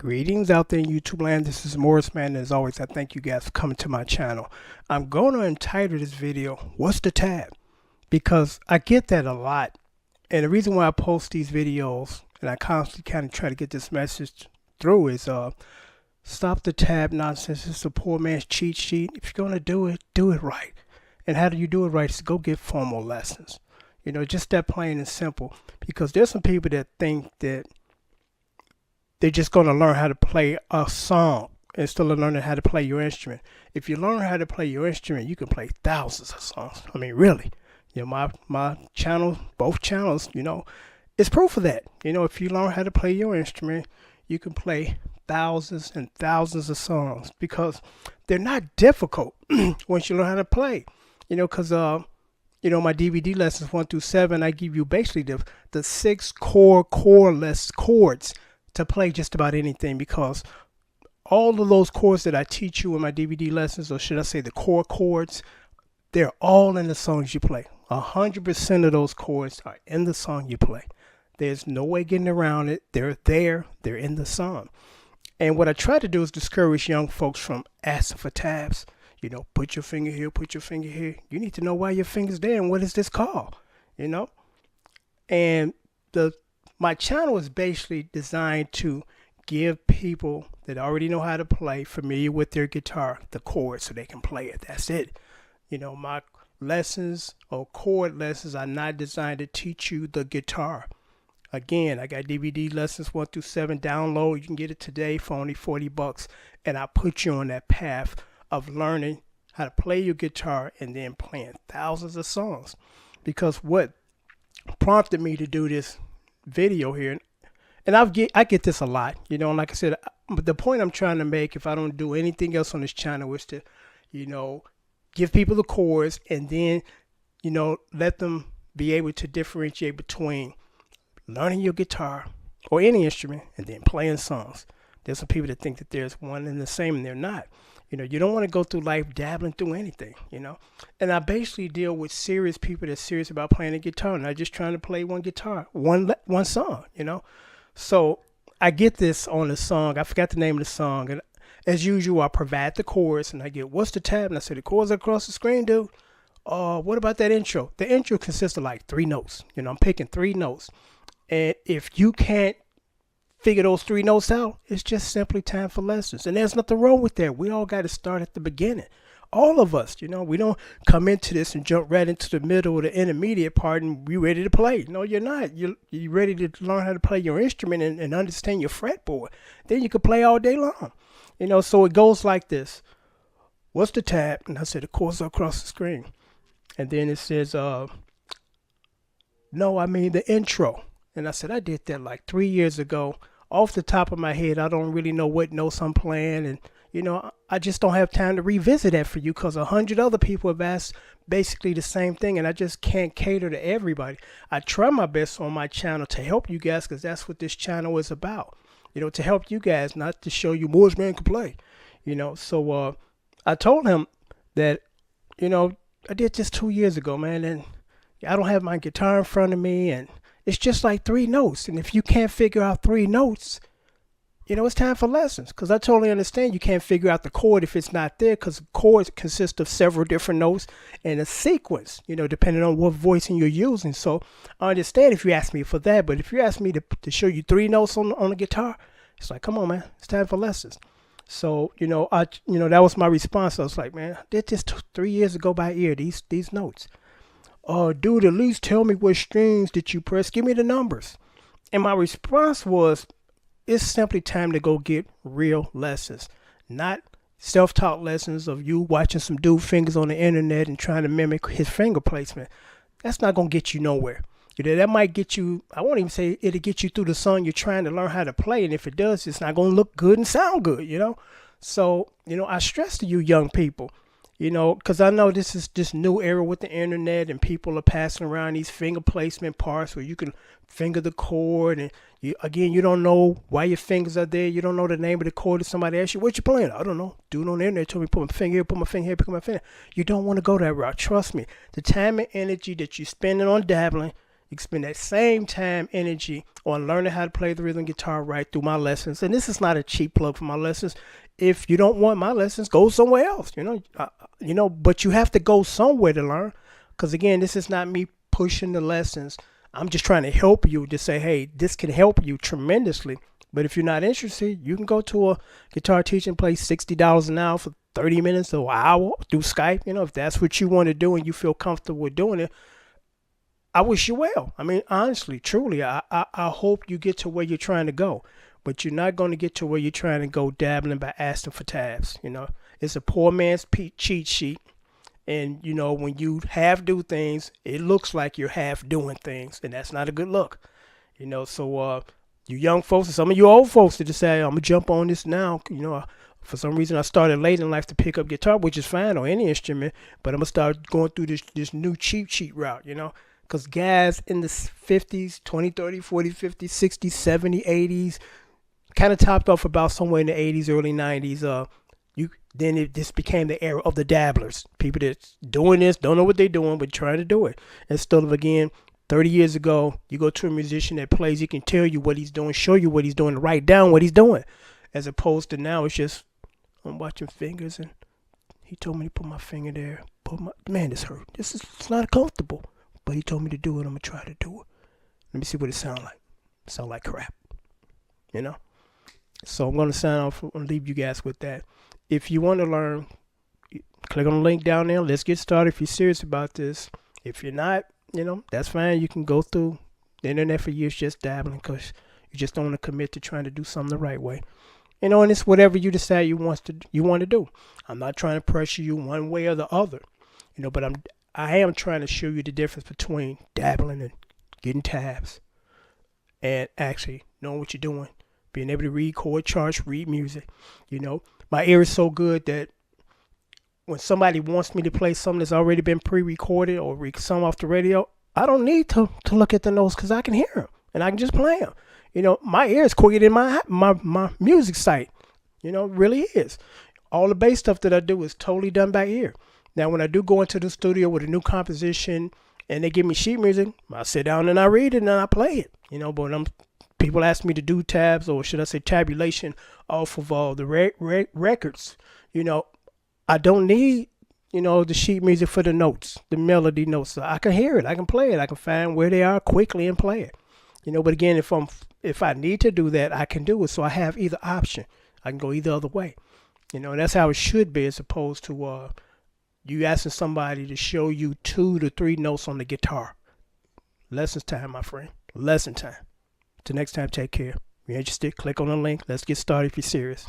Greetings out there in YouTube land. This is Morris Man, and as always, I thank you guys for coming to my channel. I'm going to entitle this video, What's the Tab? Because I get that a lot. And the reason why I post these videos, and I constantly kind of try to get this message through is, stop the tab nonsense. It's a poor man's cheat sheet. If you're going to do it right. And how do you do it right? Is go get formal lessons. You know, just that plain and simple. Because there's some people that think that they're just going to learn how to play a song instead of learning how to play your instrument. If you learn how to play your instrument, you can play thousands of songs. I mean, really. You know, my channel, both channels, you know, it's proof of that. You know, if you learn how to play your instrument, you can play thousands and thousands of songs because they're not difficult once you learn how to play. You know, because, you know, my DVD lessons 1 through 7, I give you basically the 6 core chordless chords to play just about anything, because all of those chords that I teach you in my DVD lessons, or should I say the core chords, they're all in the songs you play. 100% of those chords are in the song you play. There's no way getting around it. They're there. They're in the song. And what I try to do is discourage young folks from asking for tabs. You know, put your finger here, put your finger here. You need to know why your finger's there and what is this called, you know? And my channel is basically designed to give people that already know how to play, familiar with their guitar, the chords so they can play it. That's it. You know, my lessons or chord lessons are not designed to teach you the guitar. Again, I got DVD lessons 1 through 7 download. You can get it today for only $40, and I put you on that path of learning how to play your guitar and then playing thousands of songs. Because what prompted me to do this video here, and I get this a lot, you know, and like I said, but the point I'm trying to make, if I don't do anything else on this channel, is to, you know, give people the chords and then, you know, let them be able to differentiate between learning your guitar or any instrument and then playing songs. There's some people that think that there's one and the same, and they're not. You know, you don't want to go through life dabbling through anything, you know. And I basically deal with serious people that's serious about playing the guitar, not just trying to play one guitar, one song, you know. So I get this on the song. I forgot the name of the song. And as usual, I provide the chords, and I get, what's the tab? And I say, the chords are across the screen, dude. What about that intro? The intro consists of like 3 notes. You know, I'm picking 3 notes. And if you can't figure those 3 notes out, it's just simply time for lessons. And there's nothing wrong with that. We all got to start at the beginning. All of us, you know, we don't come into this and jump right into the middle or the intermediate part and be ready to play. No, you're not. You're ready to learn how to play your instrument and understand your fretboard. Then you can play all day long. You know, so it goes like this. What's the tab? And I said, the chords are across the screen. And then it says, no, I mean the intro. And I said, I did that like 3 years ago. Off the top of my head, I don't really know what notes I'm playing. And, you know, I just don't have time to revisit that for you because 100 other people have asked basically the same thing. And I just can't cater to everybody. I try my best on my channel to help you guys, because that's what this channel is about. You know, to help you guys, not to show you Morris Man can play. You know, so I told him that, you know, I did this 2 years ago, man. And I don't have my guitar in front of me, and it's just like 3 notes. And if you can't figure out 3 notes, you know, it's time for lessons. Because I totally understand you can't figure out the chord if it's not there, because chords consist of several different notes and a sequence, you know, depending on what voicing you're using. So I understand if you ask me for that. But if you ask me to show you 3 notes on the guitar, it's like, come on, man, it's time for lessons. So, you know, that was my response. I was like, man, I did this 3 years ago by ear, these notes. Dude, at least tell me what strings did you press. Give me the numbers. And my response was, it's simply time to go get real lessons, not self-taught lessons of you watching some dude fingers on the internet and trying to mimic his finger placement. That's not going to get you nowhere. You know, that might get you, I won't even say it'll get you through the song you're trying to learn how to play. And if it does, it's not going to look good and sound good, you know. So, you know, I stress to you young people, you know, because I know this is this new era with the internet, and people are passing around these finger placement parts where you can finger the chord, and you don't know why your fingers are there. You don't know the name of the chord. If somebody asks you, what you playing? I don't know. Dude on the internet told me put my finger here, put my finger here, put my finger. You don't want to go that route. Trust me. The time and energy that you're spending on dabbling, You can spend that same time, energy on learning how to play the rhythm guitar right through my lessons. And this is not a cheap plug for my lessons. If you don't want my lessons, go somewhere else. But you have to go somewhere to learn. Because again, this is not me pushing the lessons. I'm just trying to help you to say, hey, this can help you tremendously. But if you're not interested, you can go to a guitar teaching place, $60 an hour for 30 minutes or an hour through Skype. If that's what you want to do and you feel comfortable with doing it, I wish you well. I mean, honestly, truly, I hope you get to where you're trying to go. But you're not going to get to where you're trying to go dabbling by asking for tabs. It's a poor man's cheat sheet. And, when you half do things, it looks like you're half doing things. And that's not a good look. So you young folks and some of you old folks that decide, I'm going to jump on this now. For some reason, I started late in life to pick up guitar, which is fine, or any instrument. But I'm going to start going through this new cheat sheet route, Because guys in the 50s, 20, 30, 40, 50, 60, 70, 80s, kind of topped off about somewhere in the 80s, early 90s. This became the era of the dabblers. People that's doing this, don't know what they're doing, but trying to do it. Instead of, again, 30 years ago, you go to a musician that plays, he can tell you what he's doing, show you what he's doing, write down what he's doing. As opposed to now, it's just, I'm watching fingers, and he told me to put my finger there. Man, this hurt. It's not comfortable. But he told me to do it. I'm going to try to do it. Let me see what it sounds like. It sounds like crap. So I'm going to sign off and leave you guys with that. If you want to learn, click on the link down there. Let's get started if you're serious about this. If you're not, that's fine. You can go through the internet for years just dabbling because you just don't want to commit to trying to do something the right way. And it's whatever you decide you want to do. I'm not trying to pressure you one way or the other. But I am trying to show you the difference between dabbling and getting tabs and actually knowing what you're doing, being able to read chord charts, read music. My ear is so good that when somebody wants me to play something that's already been pre-recorded or some off the radio, I don't need to look at the notes because I can hear them and I can just play them. My ear is quicker than my music site. Really is. All the bass stuff that I do is totally done by ear. Now, when I do go into the studio with a new composition and they give me sheet music, I sit down and I read it and I play it. But people ask me to do tabs, or should I say tabulation, off of all the records. I don't need, the sheet music for the notes, the melody notes. So I can hear it. I can play it. I can find where they are quickly and play it. But again, if I need to do that, I can do it. So I have either option. I can go either other way. That's how it should be, as opposed to you asking somebody to show you 2 to 3 notes on the guitar. Lessons time, my friend. Lesson time. Till next time, take care. If you're interested, click on the link. Let's get started if you're serious.